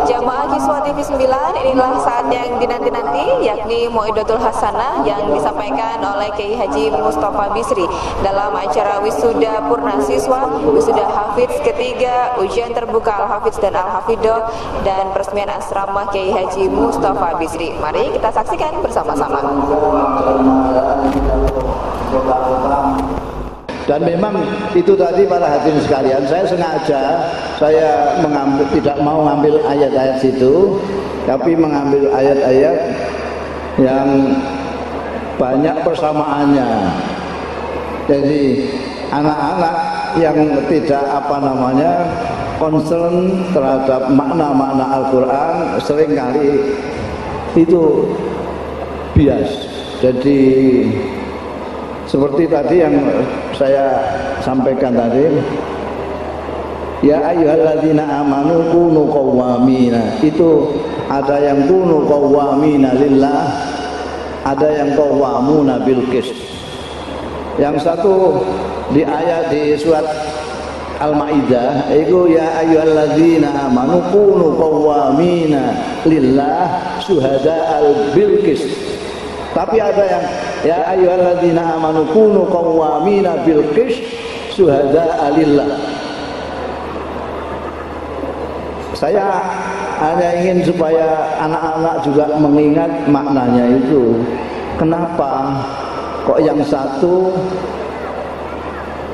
Jamaah Kiswa TV 9, inilah saat yang dinanti-nanti, yakni Mau'idatul Hasanah yang disampaikan oleh Kiai Haji Mustafa Bisri dalam acara wisuda purna siswa, wisuda Hafiz ketiga, ujian terbuka Al-Hafiz dan Al-Hafidah, dan peresmian asrama Kiai Haji Mustafa Bisri. Mari kita saksikan bersama-sama. Dan memang itu tadi para hadirin sekalian, saya sengaja tidak mau mengambil ayat-ayat situ, tapi mengambil ayat-ayat yang banyak persamaannya. Jadi anak-anak yang tidak concern terhadap makna-makna Al-Quran seringkali itu bias. Jadi seperti tadi yang saya sampaikan tadi, ya ayyuhalladzina amanu kunu qawwamina, itu ada yang kunu qawwamina lillah, ada yang qawwamuna bil qist. Yang satu di ayat di surat Al-Maidah itu ya ayyuhalladzina amanu kunu qawwamina lillah syuhada'al bil qist. Tapi ada yang ya ayyuhalladzina amanu kunu qawwamina bil qist syuhada'a lillah. Saya hanya ingin supaya anak-anak juga mengingat maknanya itu. Kenapa kok yang satu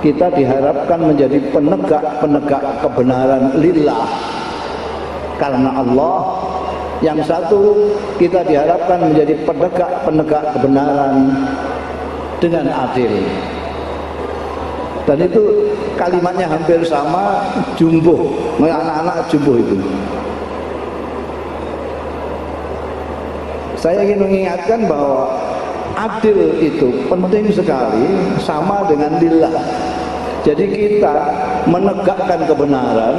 kita diharapkan menjadi penegak kebenaran lillah karena Allah, yang satu kita diharapkan menjadi penegak kebenaran dengan adil. Dan itu kalimatnya hampir sama, jumbuh, anak-anak jumbuh itu. Saya ingin mengingatkan bahwa adil itu penting sekali, sama dengan lillah. Jadi kita menegakkan kebenaran,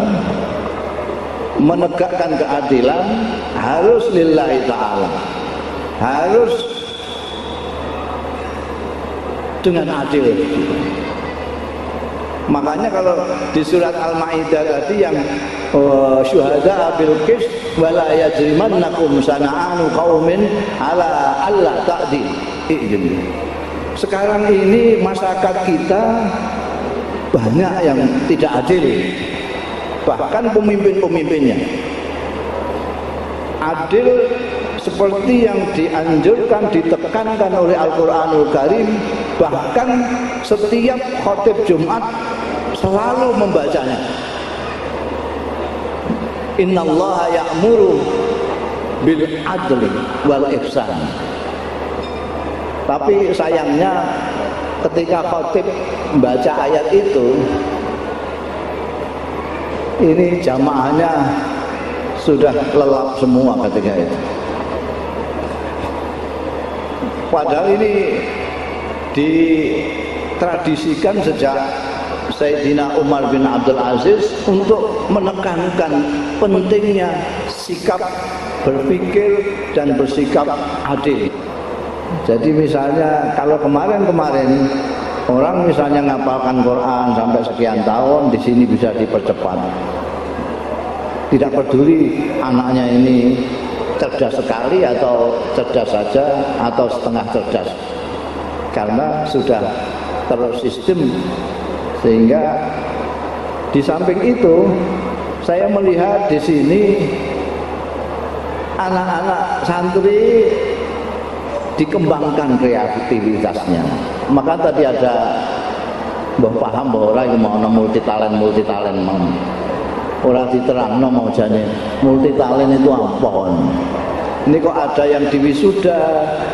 menegakkan keadilan harus lillahi ta'ala, harus dengan adil. Makanya kalau di surat Al-Maidah tadi yang syuhada bil qist wala yajrimannakum sana'anu qaumin ala alla ta'dil. Sekarang ini masyarakat kita banyak yang tidak adil, bahkan pemimpin-pemimpinnya. Adil seperti yang dianjurkan, ditekankan oleh Al-Quranul Karim, bahkan setiap khotib Jumat selalu membacanya. Innallaha ya'muru bil adli wal ihsan. Tapi sayangnya ketika khotib membaca ayat itu, ini jamaahnya sudah lelap semua ketika itu. Padahal ini ditradisikan sejak Sayyidina Umar bin Abdul Aziz untuk menekankan pentingnya sikap berpikir dan bersikap adil. Jadi misalnya kalau kemarin-kemarin orang misalnya ngapalkan Quran sampai sekian tahun, di sini bisa dipercepat. Tidak peduli anaknya ini cerdas sekali atau cerdas saja atau setengah cerdas, karena sudah tersistem. Sehingga di samping itu saya melihat di sini anak-anak santri dikembangkan kreativitasnya. Maka tadi ada mbah paham bahwa orang yang mau multi talent mau orang diterangno mau jane multi talent itu apa. Ini kok ada yang di wisuda,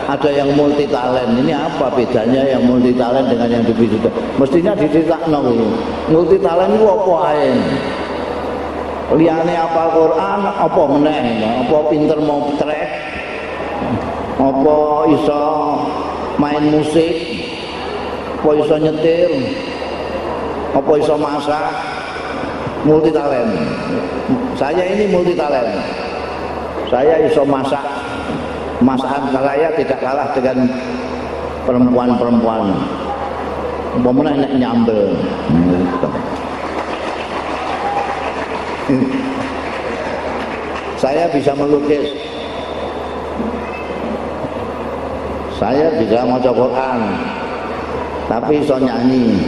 ada yang multi talent. Ini apa bedanya yang multi talent dengan yang di wisuda? Mestinya diceritakan ini. Multi talent itu apa ae? Liyane apal Quran, apa meneh? Apa pinter mau trek? Apa iso main musik? Apa iso nyetir? Apa iso masak? Multi talent. Saya ini multi talent. Saya iso masak, masakan saya tidak kalah dengan perempuan-perempuan. Umpamanya nek nyambel. Saya bisa melukis, saya bisa maca Quran, tapi iso nyanyi.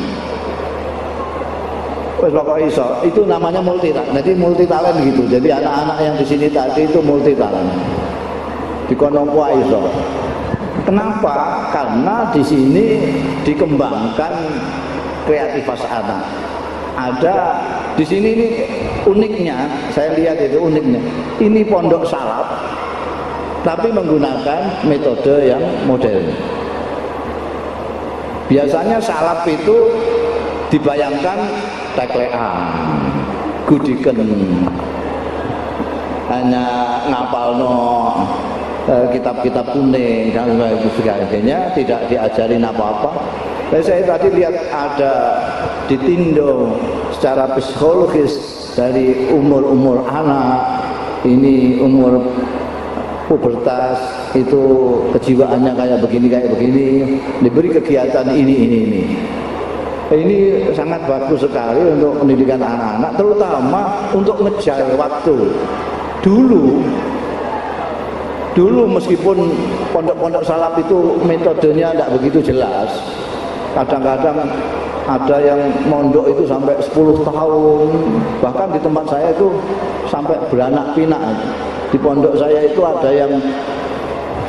Wes pokoknya iso. Itu namanya multi talent. Jadi multi talent gitu. Jadi anak-anak yang di sini tadi itu multi talent. Di konompo iso. Kenapa? Karena di sini dikembangkan kreativitas anak. Ada di sini ini uniknya, saya lihat itu uniknya. Ini pondok salaf, tapi menggunakan metode yang modern. Biasanya salaf itu dibayangkan teklean, gudiken, hanya ngapalno kitab-kitab kuning dan sebagainya, tidak diajarin apa-apa. Saya tadi lihat ada ditinjau secara psikologis dari umur-umur anak, ini umur pubertas itu kejiwaannya kayak begini, diberi kegiatan ini. Ini sangat bagus sekali untuk pendidikan anak-anak, terutama untuk ngejar waktu. Dulu meskipun pondok-pondok salaf itu metodenya tidak begitu jelas. Kadang-kadang ada yang mondok itu sampai 10 tahun. Bahkan di tempat saya itu sampai beranak pinak. Di pondok saya itu ada yang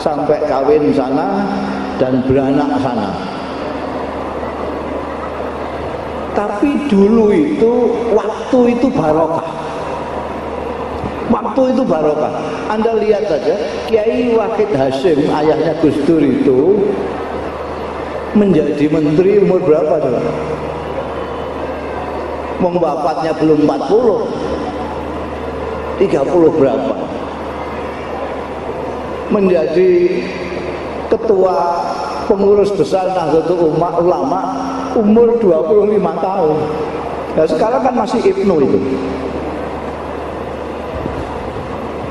sampai kawin sana dan beranak sana. Tapi dulu itu waktu itu barokah. Waktu itu barokah. Anda lihat saja Kiai Wahid Hasyim, ayahnya Gus Dur itu menjadi menteri umur berapa coba? Wong bapaknya belum 40, 30 berapa? Menjadi ketua pengurus besar Nahdlatul Ulama umur 25 tahun. Nah, sekarang kan masih Ibnu itu.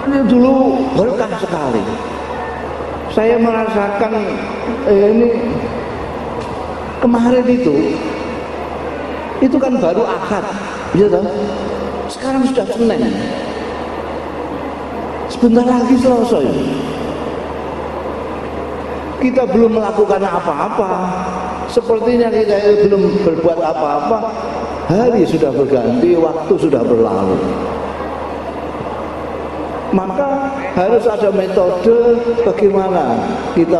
Ini dulu berkah sekali. Saya merasakan ini kemarin itu kan baru Ahad, ya toh? Sekarang sudah Senin. Sebentar lagi Selasa. Kita belum melakukan apa-apa. Sepertinya kita belum berbuat apa-apa. Hari sudah berganti, waktu sudah berlalu. Maka harus ada metode bagaimana kita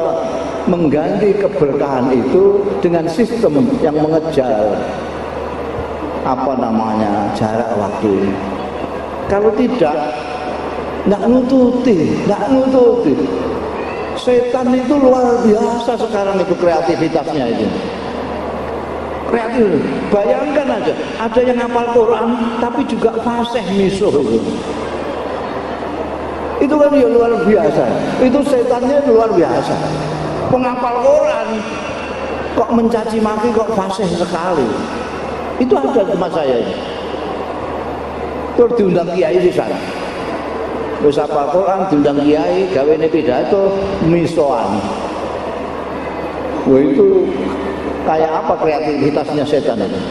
mengganti keberkahan itu dengan sistem yang mengejar jarak waktu. Kalau tidak, nggak nututi. Setan itu luar biasa sekarang itu kreativitasnya itu. Kreatif. Bayangkan aja, ada yang hafal Quran tapi juga fasih misuh itu. Itu kan ya luar biasa. Itu setannya luar biasa. Penghafal Quran kok mencaci maki kok fasih sekali. Itu ada di tempat saya ini. Terus diundang kiai di sana. Terus hafal Quran diundang kiai, gawene pidato misoan. Wah, itu kayak apa kreativitasnya setan itu.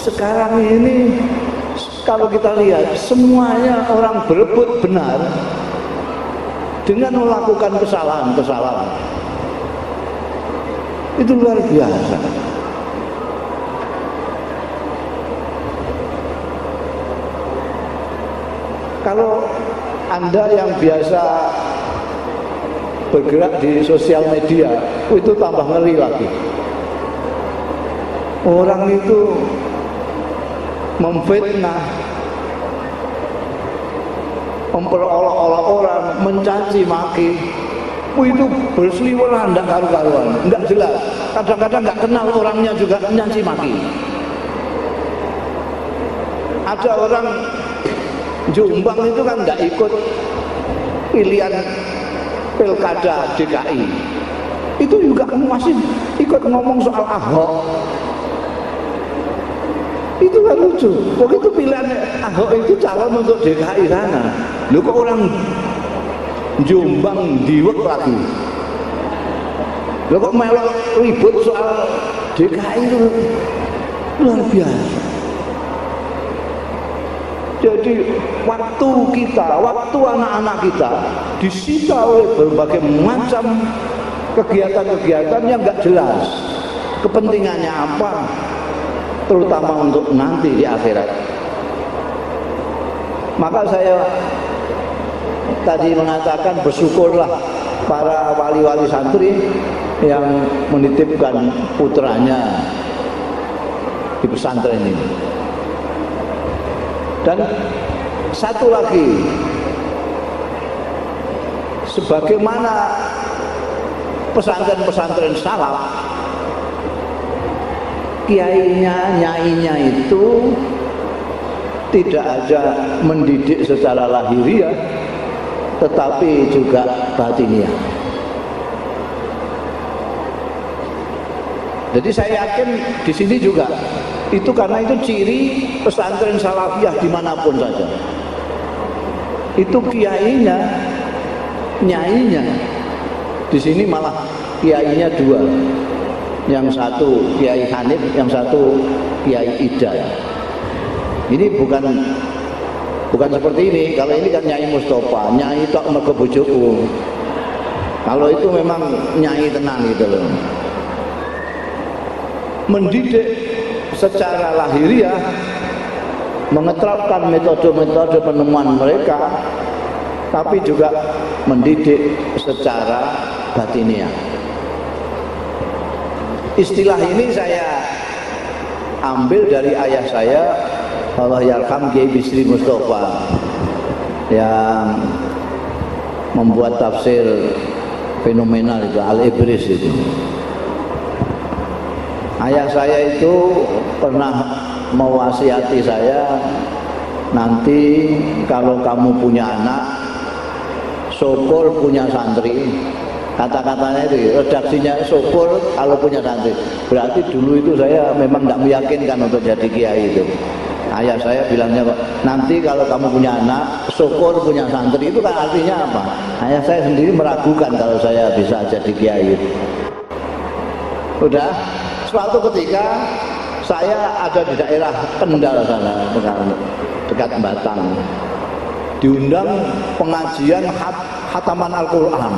Sekarang ini kalau kita lihat semuanya orang berebut benar dengan melakukan kesalahan-kesalahan. Itu luar biasa. Kalau Anda yang biasa bergerak di sosial media, itu tambah ngeri lagi. Orang itu memfitnah, memperolok-olok orang, mencaci maki. Itu berseliweran, tidak karu-karuan, tidak jelas. Kadang-kadang nggak kenal orangnya juga mencaci maki. Ada orang Jombang itu kan nggak ikut pilihan pilkada DKI, itu juga masih ikut ngomong soal Ahok. Itu kan lucu. Begitu pilihan Ahok itu calon untuk DKI sana. Lu kok orang Jombang diwek lagi. Lu kok melok ribut soal DKI itu luar biasa. Jadi waktu kita, waktu anak-anak kita disita oleh berbagai macam kegiatan-kegiatan yang nggak jelas kepentingannya apa, terutama untuk nanti di akhirat. Maka saya tadi mengatakan bersyukurlah para wali-wali santri yang menitipkan putranya di pesantren ini. Dan satu lagi, sebagaimana pesantren-pesantren salaf, kiainya, nyainya itu tidak aja mendidik secara lahiriah, tetapi juga batiniah. Jadi saya yakin di sini juga itu, karena itu ciri pesantren salafiyah dimanapun saja. Itu kiainya, nyainya. Di sini malah kiainya dua, yang satu Kiai Hanif, yang satu Kiai Ida. Ini bukan seperti ini. Kalau ini kan Nyai Mustafa, Nyai tok mergo bojoku. Kalau itu memang nyai tenan gitu loh. Mendidik secara lahiriah, mengeterapkan metode-metode penemuan mereka, tapi juga mendidik secara batiniah. Istilah ini saya ambil dari ayah saya, Allahyarham Kiai Bisri Mustafa, yang membuat tafsir fenomenal itu, Al-Ibris itu. Ayah saya itu pernah mewasiati saya, nanti kalau kamu punya anak, syukur punya santri. Kata-katanya itu, redaksinya syukur kalau punya santri. Berarti dulu itu saya memang tidak meyakinkan untuk jadi kiai itu. Ayah saya bilangnya kok, nanti kalau kamu punya anak, syukur punya santri. Itu kan artinya apa? Ayah saya sendiri meragukan kalau saya bisa jadi kiai. Udah, suatu ketika saya ada di daerah Kendal sana, dekat Batang, diundang pengajian khataman Al-Quran.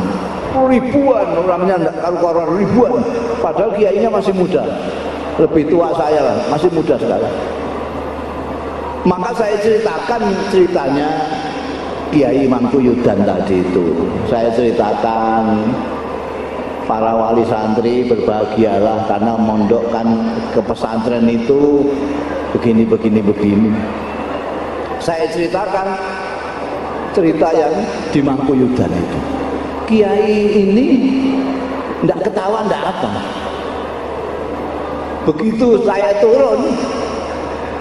Ribuan orangnya, enggak karu-karuan, ribuan. Padahal kiainya masih muda, lebih tua saya lah, masih muda sekali. Maka saya ceritakan ceritanya Kiai Mangkuyudan tadi itu. Saya ceritakan, para wali santri berbahagialah karena mondokkan ke pesantren itu begini. Saya ceritakan cerita yang di Mangkuyudan itu. Kiai ini tidak ketawa, tidak apa. Begitu saya turun,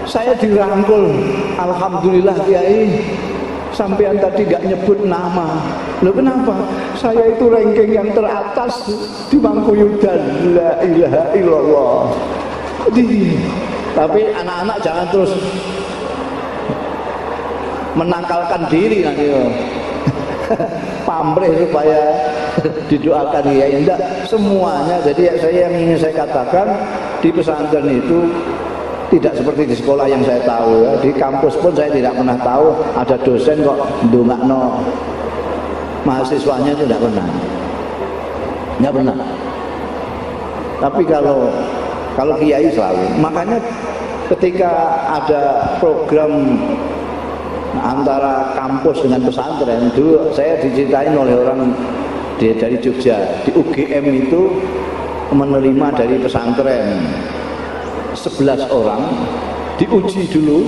saya dirangkul. Alhamdulillah Kiai, sampean tadi gak nyebut nama. Loh kenapa? Saya itu ranking yang teratas di Mangkuyudan. La ilaha illallah. Tapi anak-anak jangan terus menakalkan diri nanti. Pamrih supaya didoakan ya, enggak semuanya. Jadi saya yang ingin saya katakan, di pesantren itu tidak seperti di sekolah yang saya tahu ya. Di kampus pun saya tidak pernah tahu ada dosen kok ndongakno mahasiswanya, itu tidak pernah. Tidak pernah. Tapi kalau kiai selalu. Makanya ketika ada program antara kampus dengan pesantren, dulu saya diceritain oleh orang dari Jogja, di UGM itu menerima dari pesantren 11 orang, diuji dulu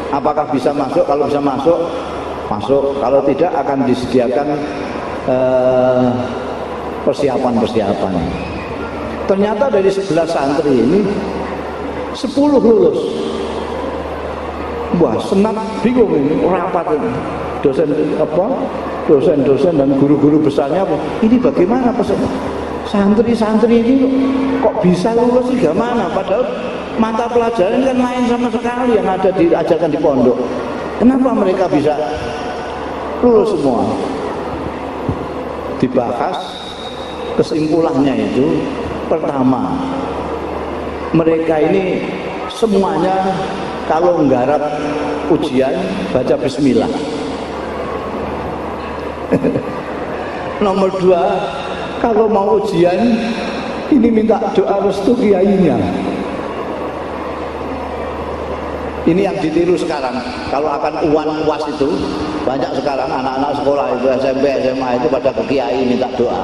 apakah bisa masuk. Kalau bisa masuk, kalau tidak akan disediakan persiapan. Ternyata dari 11 santri ini 10 lulus. Wah, senat bingung ini, rapat ini. Dosen dan guru-guru besarnya apa? Ini bagaimana santri-santri ini kok bisa lulus sih, gimana? Padahal mata pelajaran kan lain sama sekali yang ada diajarkan di pondok. Kenapa mereka bisa lulus semua? Dibahas, kesimpulannya itu, pertama, mereka ini semuanya kalau nggarap ujian baca bismillah. Nomor 2, kalau mau ujian ini minta doa restu kiainya. Ini yang ditiru sekarang. Kalau akan UAS itu banyak sekarang anak-anak sekolah itu SMP, SMA itu pada ke kiai minta doa.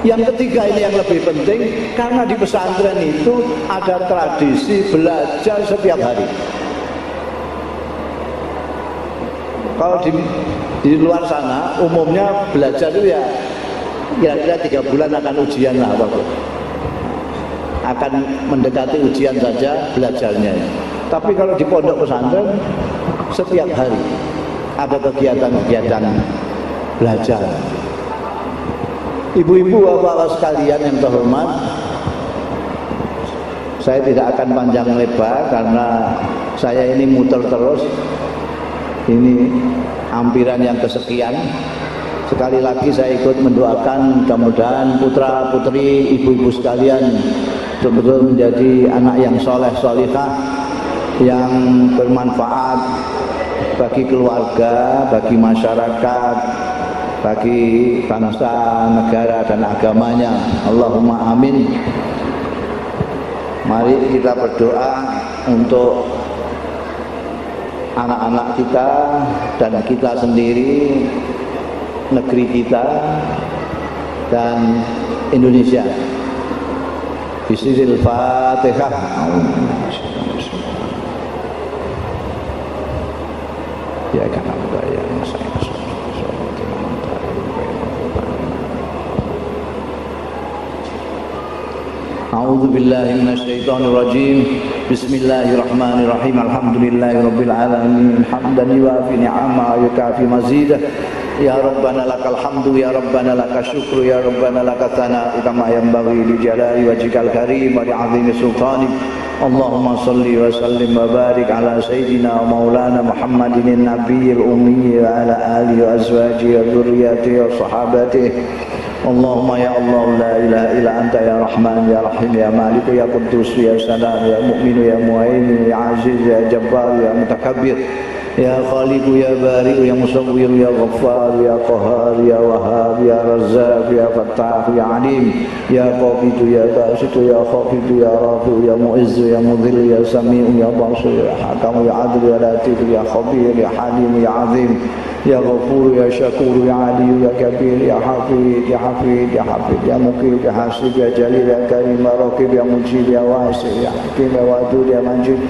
Yang ketiga ini yang lebih penting, karena di pesantren itu ada tradisi belajar setiap hari. Kalau di luar sana umumnya belajar itu ya kira-kira 3 bulan akan ujian lah Bapak. Akan mendekati ujian saja belajarnya. Tapi kalau di pondok pesantren setiap hari ada kegiatan-kegiatan belajar. Ibu-ibu, bapak-bapak sekalian yang terhormat, saya tidak akan panjang lebar karena saya ini muter terus. Ini ampiran yang kesekian. Sekali lagi saya ikut mendoakan mudah-mudahan putra putri ibu-ibu sekalian betul-betul menjadi anak yang soleh solihah, yang bermanfaat bagi keluarga, bagi masyarakat, bagi bangsa, negara dan agamanya. Allahumma amin. Mari kita berdoa untuk anak-anak kita dan kita sendiri, negeri kita dan Indonesia. Bismillahil Fatihah. Ya kan ya A'udzu billahi minasyaitonir rajim. Bismillahirrahmanirrahim. Alhamdulillahirabbil alamin. Hamdan yuwafi ni'ama yukafi mazidah. Ya Rabbana lakal hamdu, ya Rabbana lakal syukru, ya Rabbana lakal thana'u kama yanbaghi li jalali wajhikal karim wa li 'azimi sultanik. Allahumma salli wa sallim wa barik ala sayyidina wa maulana Muhammadin nabiyil ummi wa ala alihi wa azwajihi wa dhurriyyatihi wa sahabatihi. Allahumma ya Allah la ilaha illa anta ya Rahman ya Rahim ya Malik ya Quddus ya Salam ya Mu'min ya Muhaimin ya Aziz ya Jabbar ya Mutakabbir ya Khaliq ya Bari ya Musawwir ya Ghaffar ya Qahhar ya Wahhab ya Razzaq ya Fattah ya Alim ya Qabid ya Basit ya Khafid ya Rafi ya Mu'izz ya Mudhill ya Sami' ya Basir ya Hakam ya Adil ya Latif ya Khabir ya Halim ya Azim ya Ghafur ya Syakur ya Ali ya Kabir ya Hafid ya Hafid ya Hafid ya Muqim ya Hasib ya Jalil ya Karim ya Raqib ya Mujib ya Wasi' ya Hakim ya Wadud ya Majid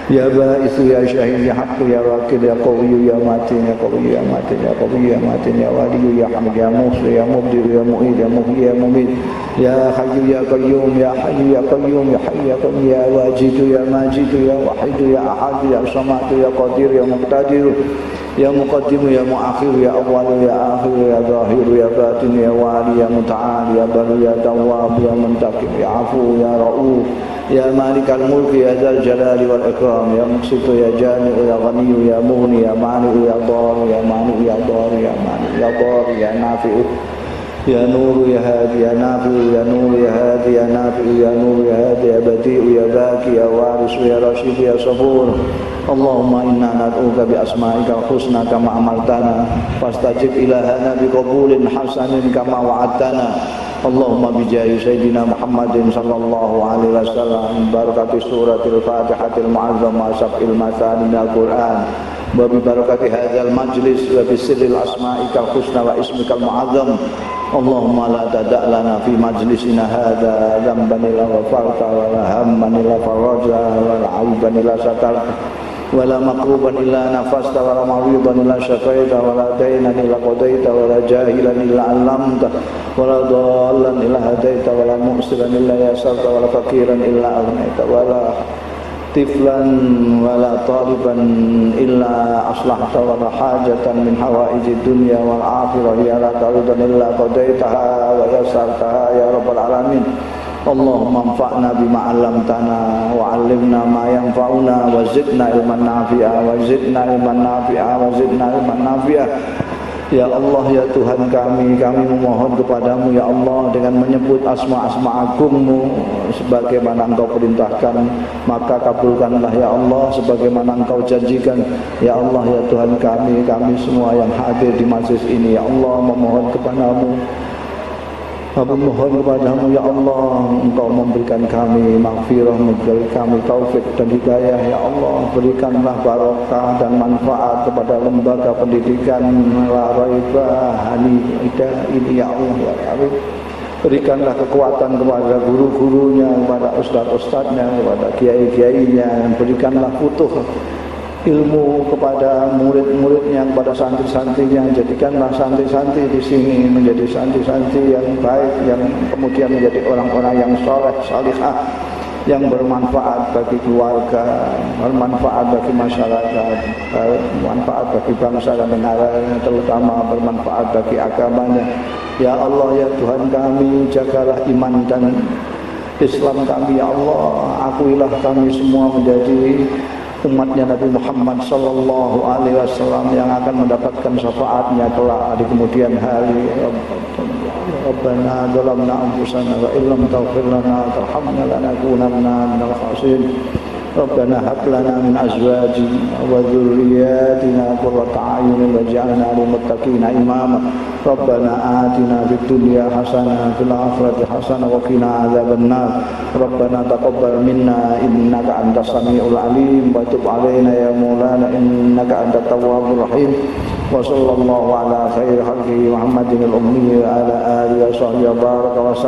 ya Ba'is ya Syahid ya Haqq ya Wakil ya Qawi ya Matin ya Qawi ya Matin ya Qawi ya Matin ya Wali ya Hamid ya Muhsi ya Mubdir ya Mu'id ya Muhyi ya Mumit ya Hayyu ya Qayyum ya Hayyu ya Qayyum ya Hayyu ya Qayyum ya Wajid ya Majid ya Wahid ya Ahad ya Samad ya Qadir ya Muqtadir ya Muqaddim ya Muakhir ya Awwal ya Akhir ya Zahir ya Batin ya Wali ya Muta'al ya Bari ya Tawwab ya Muntaqim ya Afu ya Ra'uf ya Malikal Mulk ya Dzal Jalali wal Ikram ya Muqsit ya Jami' ya Ghani ya Mughni ya Mani ya Dar ya Mani ya Dar ya Mani ya Dar ya Nafi' ya Nur ya Hadi ya Nafi' ya Nur ya Hadi ya Nafi' ya Nur ya Hadi ya Badi'u ya Baqi ya Waris ya Rasyid ya Sabur. Allahumma inna nad'uka bi asma'ikal husna kama amartana fastajib ilahana bi qabulin hasanin kama wa'adtana. Allahumma bi jahi sayyidina Muhammadin sallallahu alaihi wasallam barakati suratil Fatihatil mu'azzamah sab'il mathani al-Qur'an wa bi barakati hadzal majlis wa bi sirril asma'ikal husna wa ismikal mu'azzam. Allahumma la tada' lana fi majlisina hadza dhanban illa ghafarta wa la hamman illa farajta wa la 'aiban illa satarta wala maqruban illa nafasta wala maridan illa syafaita wala dainan illa qadaita wala jahilan illa 'allamta wala dhallan illa hadaita wala mu'siran illa yasarta wala faqiran illa aghnayta wala tiflan wala taliban illa aslahta wala hajatan min hawaijid dunya wal akhirah ya la taridan illa qadaitaha wa yasartaha ya rabbal alamin. Allahumma anfa'na bima 'allamtana wa 'allimna ma yanfa'una wa zidna ilman nafi'a wa zidna ilman nafi'a wa zidna ilman nafi'a Ya Allah, ya Tuhan kami memohon kepadamu ya Allah dengan menyebut asma-asma agungmu sebagaimana engkau perintahkan, maka kabulkanlah ya Allah sebagaimana engkau janjikan. Ya Allah, ya Tuhan kami semua yang hadir di majlis ini ya Allah memohon kepadamu, ya Allah, engkau memberikan kami maghfirah, memberikan kami taufik dan hidayah ya Allah. Berikanlah barokah dan manfaat kepada lembaga pendidikan La Raibah ini ya Allah ya Rabbi. Berikanlah kekuatan kepada guru-gurunya, kepada ustaz-ustaznya, kepada kiai-kiainya. Berikanlah futuh ilmu kepada murid-muridnya, kepada santri-santrinya. Jadikanlah santri-santri di sini menjadi santri-santri yang baik, yang kemudian menjadi orang-orang yang soleh, salihah, yang bermanfaat bagi keluarga, bermanfaat bagi masyarakat, bermanfaat bagi bangsa dan negaranya, terutama bermanfaat bagi agamanya. Ya Allah, ya Tuhan kami, jagalah iman dan Islam kami ya Allah. Akuilah kami semua menjadi umatnya Nabi Muhammad sallallahu alaihi wasallam yang akan mendapatkan syafaatnya kelak di kemudian hari. Rabbana zalamna anfusana wa illam taghfir lana wa tarhamna lanakunanna minal khasirin. Rabbana hab lana min azwajina wa dhurriyyatina qurrata a'yunin waj'alna lil muttaqina imama. Rabbana atina fid dunya hasanah wa fil akhirati hasanah wa qina adzabannar. Rabbana taqabbal minna innaka antas samiul alim wa tub 'alaina ya maulana innaka antat tawwabur rahim. Wa sallallahu ala khairi khalqihi Muhammadin al-ummi wa ala alihi wa sahbihi wa baraka wa